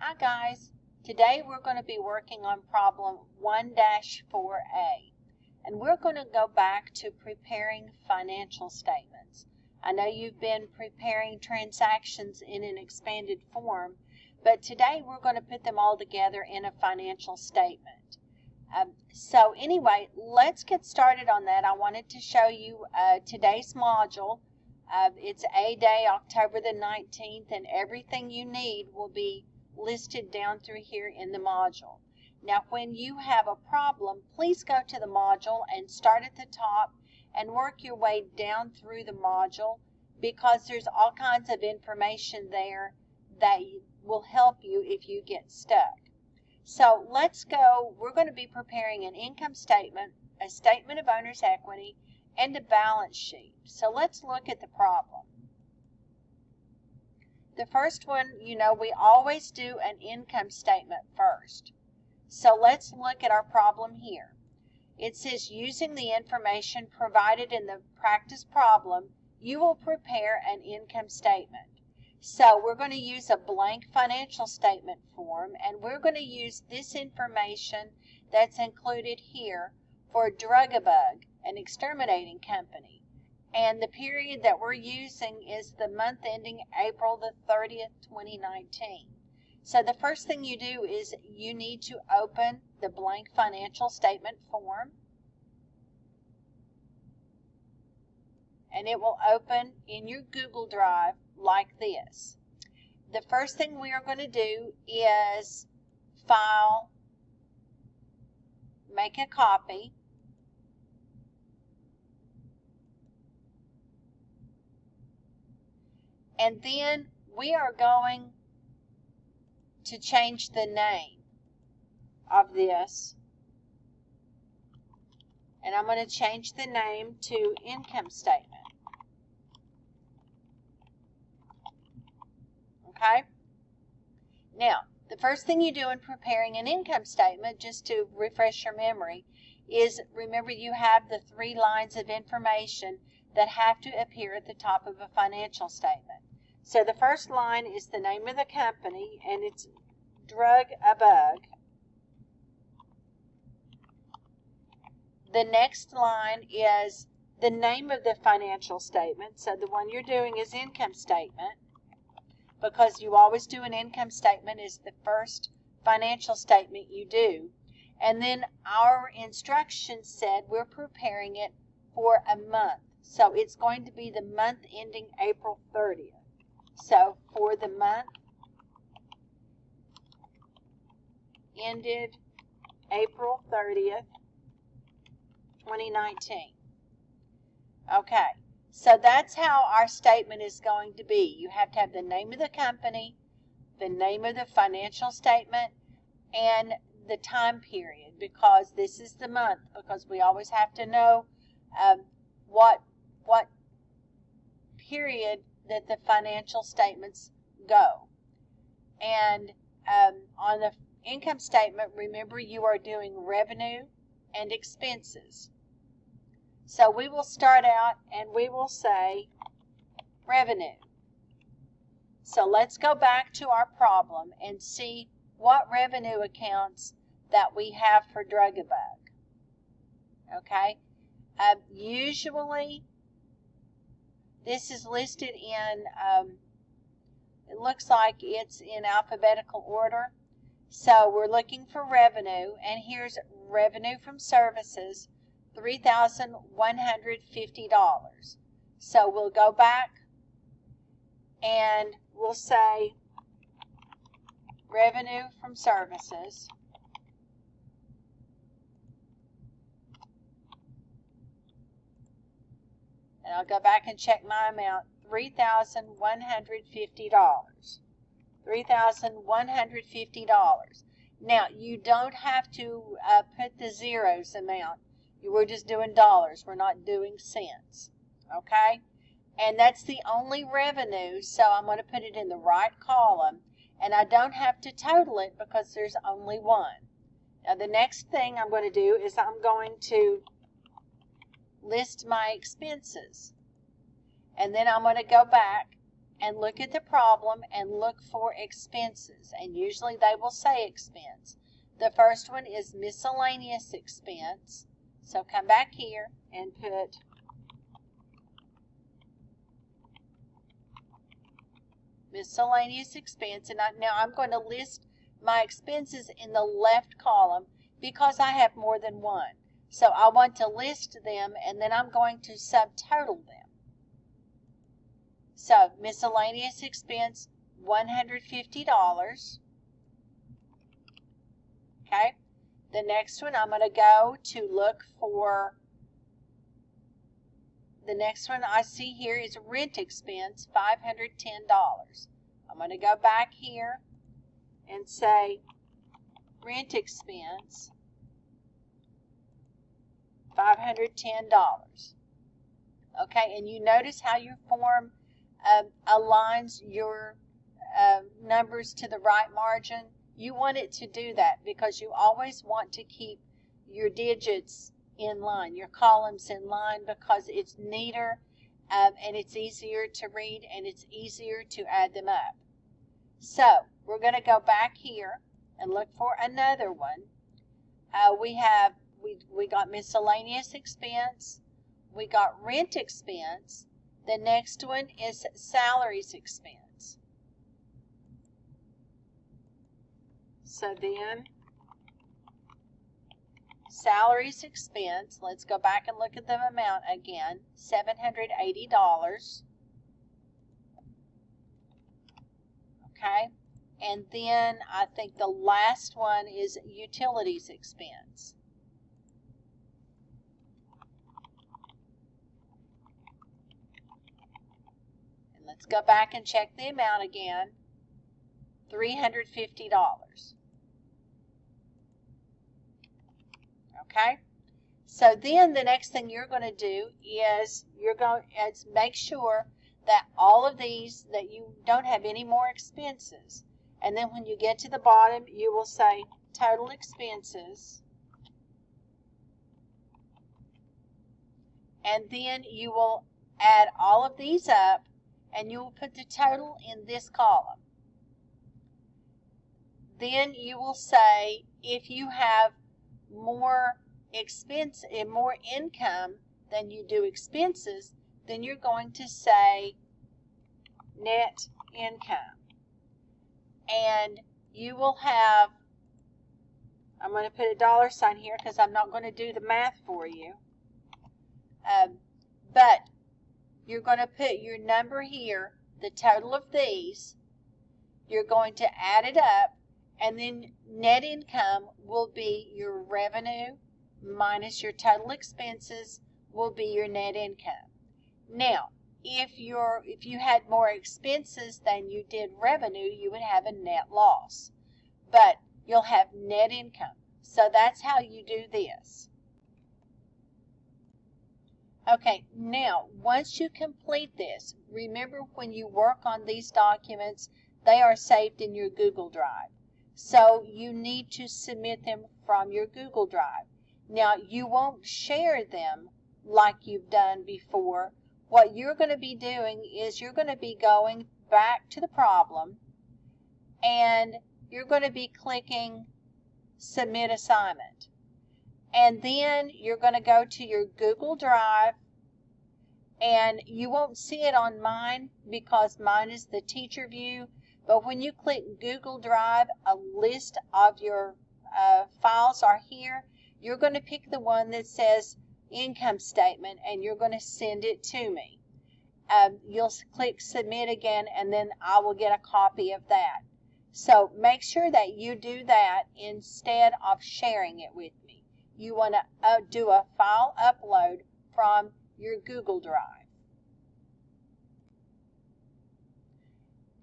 Hi guys, today we're going to be working on problem 1-4A, and we're going to go back to preparing financial statements. I know you've been preparing transactions in an expanded form, but today we're going to put them all together in a financial statement. So anyway, let's get started on that. I wanted to show you today's module. It's A Day, October the 19th, and everything you need will be listed down through here in the module. Now, when you have a problem, please go to the module and start at the top and work your way down through the module, because there's all kinds of information there that will help you if you get stuck. So let's go. We're going to be preparing an income statement, a statement of owner's equity, and a balance sheet. So let's look at the problem. The first one, we always do an income statement first. So let's look at our problem here. It says, using the information provided in the practice problem, you will prepare an income statement. So we're going to use a blank financial statement form, and we're going to use this information that's included here for Drug-A-Bug, an exterminating company. And the period that we're using is the month ending April the 30th, 2019. So the first thing you do is you need to open the blank financial statement form. And it will open in your Google Drive like this. The first thing we are going to do is file, make a copy. And then we are going to change the name of this. And I'm going to change the name to income statement. Okay? Now, the first thing you do in preparing an income statement, just to refresh your memory, is remember you have the 3 lines of information that have to appear at the top of a financial statement. So the first line is the name of the company, and it's Drug-A-Bug. The next line is the name of the financial statement. So the one you're doing is income statement, because you always do an income statement as the first financial statement you do. And then our instructions said we're preparing it for a month. So it's going to be the month ending April 30th. So for the month ended April 30th, 2019. Okay, so that's how our statement is going to be. You have to have the name of the company, the name of the financial statement, and the time period, because this is the month, because we always have to know what period that the financial statements go. And on the income statement, remember you are doing revenue and expenses. So we will start out and we will say revenue. So let's go back to our problem and see what revenue accounts that we have for Drug-A-Bug. Okay? Usually this is listed in, it looks like it's in alphabetical order. So we're looking for revenue, and here's revenue from services, $3,150. So we'll go back and we'll say revenue from services. And I'll go back and check my amount, $3,150. $3,150. Now, you don't have to put the zeros amount. We're just doing dollars. We're not doing cents. Okay? And that's the only revenue, so I'm going to put it in the right column. And I don't have to total it because there's only one. Now, the next thing I'm going to do is I'm going to list my expenses. And then I'm going to go back and look at the problem and look for expenses. And usually they will say expense. The first one is miscellaneous expense. So come back here and put miscellaneous expense. And now I'm going to list my expenses in the left column because I have more than one. So I want to list them, and then I'm going to subtotal them. So miscellaneous expense, $150. Okay. The next one, I'm going to go to look for, the next one I see here is rent expense, $510. I'm going to go back here and say rent expense, $510. Okay, and you notice how your form aligns your numbers to the right margin. You want it to do that because you always want to keep your digits in line, your columns in line, because it's neater and it's easier to read and it's easier to add them up. So we're going to go back here and look for another one. We got miscellaneous expense, we got rent expense. The next one is salaries expense. So then, salaries expense, let's go back and look at the amount again, $780. Okay, and then I think the last one is utilities expense. And let's go back and check the amount again, $350. Okay, so then the next thing you're going to do is you're going to make sure that all of these, that you don't have any more expenses. And then when you get to the bottom, you will say total expenses. And then you will add all of these up and you will put the total in this column. Then you will say if you have more expense and more income than you do expenses, then you're going to say net income. And you will have, I'm going to put a dollar sign here because I'm not going to do the math for you. But you're going to put your number here, the total of these. You're going to add it up, and then net income will be your revenue minus your total expenses will be your net income. Now, if you had more expenses than you did revenue, you would have a net loss. But you'll have net income. So that's how you do this. Okay, now once you complete this, remember when you work on these documents, they are saved in your Google Drive. So you need to submit them from your Google Drive. Now you won't share them like you've done before. What you're going to be doing is you're going to be going back to the problem and you're going to be clicking Submit Assignment. And then you're going to go to your Google Drive, and you won't see it on mine because mine is the teacher view. But when you click Google Drive, a list of your files are here. You're going to pick the one that says income statement and you're going to send it to me. You'll click Submit again, and then I will get a copy of that. So make sure that you do that instead of sharing it with me. You want to do a file upload from your Google Drive.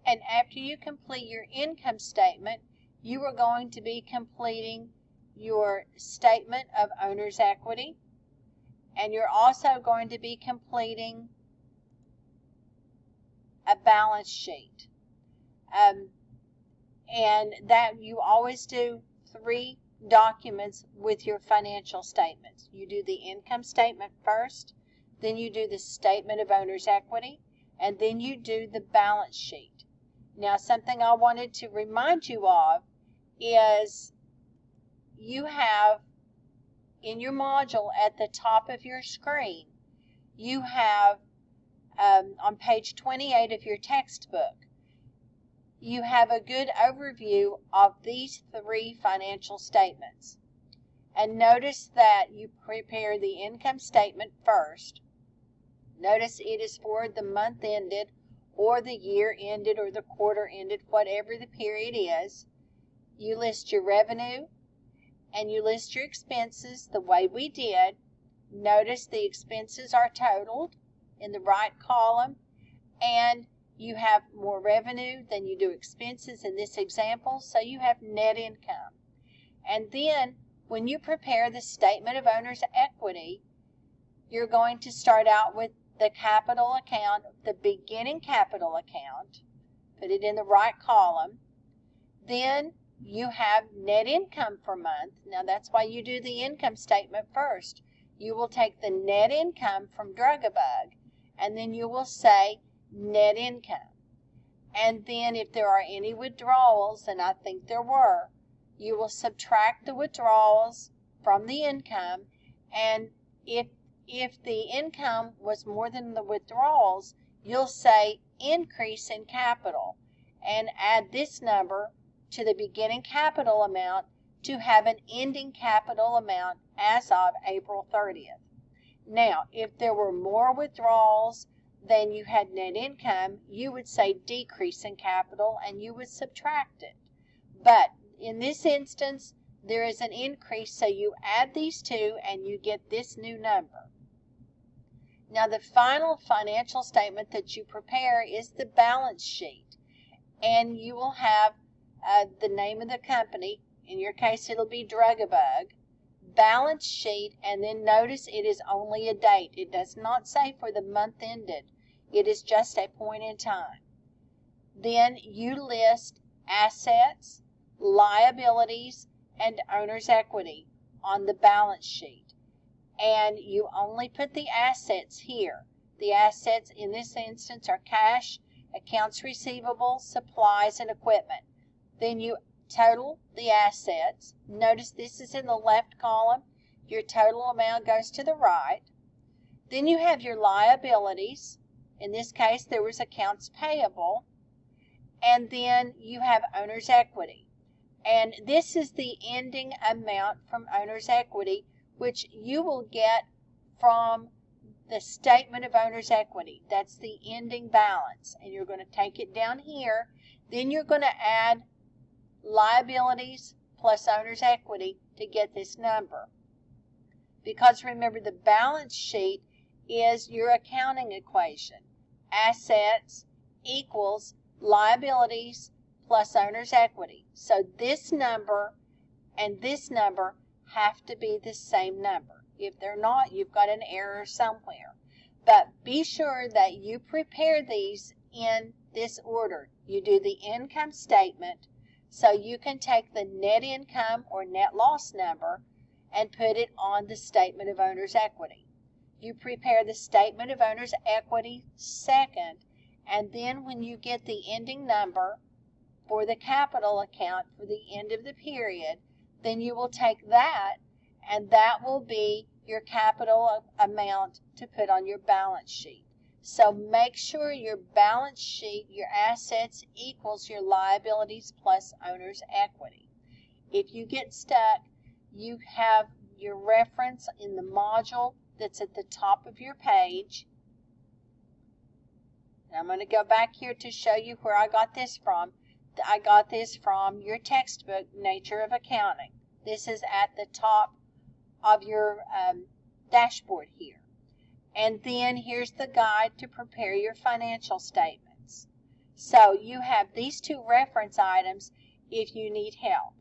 And after you complete your income statement, you are going to be completing your statement of owner's equity, and you're also going to be completing a balance sheet. And that you always do 3 documents with your financial statements. You do the income statement first, then you do the statement of owner's equity, and then you do the balance sheet. Now, something I wanted to remind you of is you have in your module at the top of your screen, you have on page 28 of your textbook, you have a good overview of these three financial statements. And notice that you prepare the income statement first. Notice it is for the month ended or the year ended or the quarter ended, whatever the period is. You list your revenue and you list your expenses the way we did. Notice the expenses are totaled in the right column, and you have more revenue than you do expenses in this example, so you have net income. And then when you prepare the statement of owner's equity, you're going to start out with the capital account, the beginning capital account, put it in the right column. Then you have net income per month. Now that's why you do the income statement first. You will take the net income from Drug-A-Bug, and then you will say net income. And then if there are any withdrawals, and I think there were, you will subtract the withdrawals from the income, and if the income was more than the withdrawals, you'll say increase in capital and add this number to the beginning capital amount to have an ending capital amount as of April 30th. Now, if there were more withdrawals than you had net income, you would say decrease in capital and you would subtract it. But in this instance, there is an increase, so you add these two and you get this new number. Now, the final financial statement that you prepare is the balance sheet, and you will have the name of the company. In your case, it'll be Drug-A-Bug, balance sheet, and then notice it is only a date. It does not say for the month ended. It is just a point in time. Then you list assets, liabilities, and owner's equity on the balance sheet. And you only put the assets here. The assets in this instance are cash, accounts receivable, supplies, and equipment. Then you total the assets. Notice this is in the left column. Your total amount goes to the right. Then you have your liabilities. In this case, there was accounts payable. And then you have owner's equity. And this is the ending amount from owner's equity, which you will get from the statement of owner's equity. That's the ending balance. And you're going to take it down here. Then you're going to add liabilities plus owner's equity to get this number. Because remember, the balance sheet is your accounting equation. Assets equals liabilities plus owner's equity. So this number and this number have to be the same number. If they're not, you've got an error somewhere. But be sure that you prepare these in this order. You do the income statement, so you can take the net income or net loss number and put it on the statement of owner's equity. You prepare the statement of owner's equity second, and then when you get the ending number for the capital account for the end of the period, then you will take that, and that will be your capital amount to put on your balance sheet. So make sure your balance sheet, your assets equals your liabilities plus owner's equity. If you get stuck, you have your reference in the module that's at the top of your page. And I'm going to go back here to show you where I got this from. I got this from your textbook, Nature of Accounting. This is at the top of your dashboard here. And then here's the guide to prepare your financial statements. So you have these two reference items if you need help.